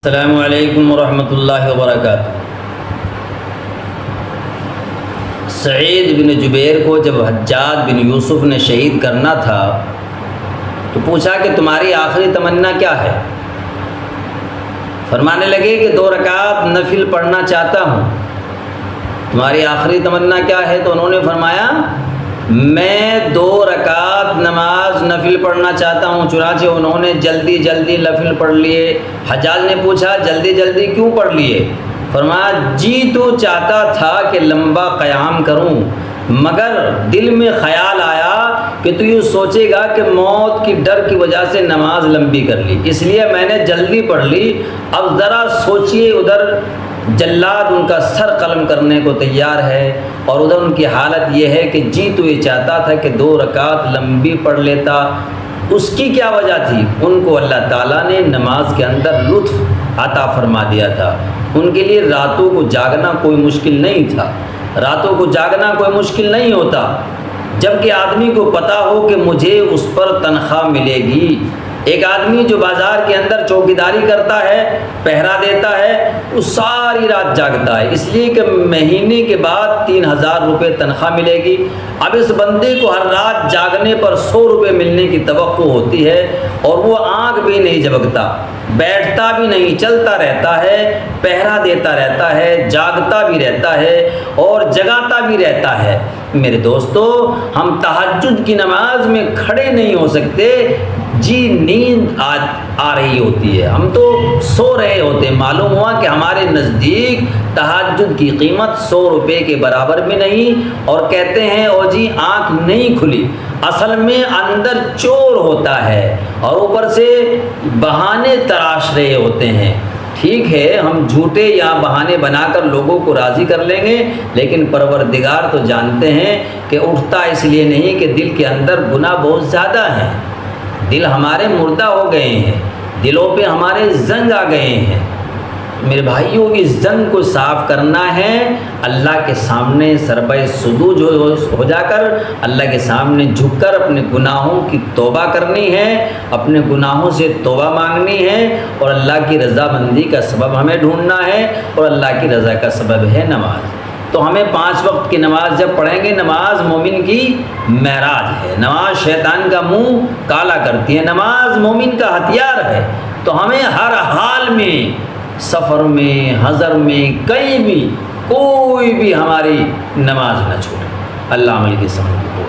السلام علیکم ورحمۃ اللہ وبرکاتہ۔ سعید بن جبیر کو جب حجاج بن یوسف نے شہید کرنا تھا تو پوچھا کہ تمہاری آخری تمنا کیا ہے؟ فرمانے لگے کہ 2 رکعت نفل پڑھنا چاہتا ہوں۔ تمہاری آخری تمنا کیا ہے؟ تو انہوں نے فرمایا میں 2 رکعت نماز نفل پڑھنا چاہتا ہوں۔ چنانچہ انہوں نے جلدی جلدی نفل پڑھ لیے۔ حجاج نے پوچھا جلدی جلدی کیوں پڑھ لیے؟ فرمایا جی تو چاہتا تھا کہ لمبا قیام کروں، مگر دل میں خیال آیا کہ تو یہ سوچے گا کہ موت کی ڈر کی وجہ سے نماز لمبی کر لی، اس لیے میں نے جلدی پڑھ لی۔ اب ذرا سوچئے، ادھر جلاد ان کا سر قلم کرنے کو تیار ہے اور ادھر ان کی حالت یہ ہے کہ جی تو یہ چاہتا تھا کہ 2 رکعت لمبی پڑھ لیتا۔ اس کی کیا وجہ تھی؟ ان کو اللہ تعالیٰ نے نماز کے اندر لطف عطا فرما دیا تھا۔ ان کے لیے راتوں کو جاگنا کوئی مشکل نہیں تھا، راتوں کو جاگنا کوئی مشکل نہیں ہوتا، جبکہ آدمی کو پتہ ہو کہ مجھے اس پر تنخواہ ملے گی۔ ایک آدمی جو بازار کے اندر چوکیداری کرتا ہے، پہرا دیتا ہے، وہ ساری رات جاگتا ہے اس لیے کہ مہینے کے بعد 3000 روپے تنخواہ ملے گی۔ اب اس بندے کو ہر رات جاگنے پر 100 روپے ملنے کی توقع ہوتی ہے اور وہ آنکھ بھی نہیں جھپکتا، بیٹھتا بھی نہیں، چلتا رہتا ہے، پہرا دیتا رہتا ہے، جاگتا بھی رہتا ہے اور جگاتا بھی رہتا ہے۔ میرے دوستو، ہم تہجد کی نماز میں کھڑے نہیں ہو سکتے، جی نیند آ رہی ہوتی ہے، ہم تو سو رہے ہوتے ہیں۔ معلوم ہوا کہ ہمارے نزدیک تہجد کی قیمت 100 روپے کے برابر بھی نہیں، اور کہتے ہیں او جی آنکھ نہیں کھلی، اصل میں اندر چور ہوتا ہے اور اوپر سے بہانے تراش رہے ہوتے ہیں۔ ٹھیک ہے، ہم جھوٹے یا بہانے بنا کر لوگوں کو راضی کر لیں گے، لیکن پروردگار تو جانتے ہیں کہ اٹھتا اس لیے نہیں کہ دل کے اندر گناہ بہت زیادہ ہیں، دل ہمارے مردہ ہو گئے ہیں، دلوں پہ ہمارے زنگ آ گئے ہیں۔ میرے بھائیوں، اس زنگ کو صاف کرنا ہے، اللہ کے سامنے سربہ سجود ہو جا کر اللہ کے سامنے جھک کر اپنے گناہوں کی توبہ کرنی ہے، اپنے گناہوں سے توبہ مانگنی ہے، اور اللہ کی رضامندی کا سبب ہمیں ڈھونڈنا ہے، اور اللہ کی رضا کا سبب ہے نماز۔ تو ہمیں 5 وقت کی نماز جب پڑھیں گے، نماز مومن کی معراج ہے، نماز شیطان کا منہ کالا کرتی ہے، نماز مومن کا ہتھیار ہے۔ تو ہمیں ہر حال میں، سفر میں، حضر میں، کہیں بھی، کوئی بھی ہماری نماز نہ چھوڑے۔ اللہ عمل کی سمجھ کو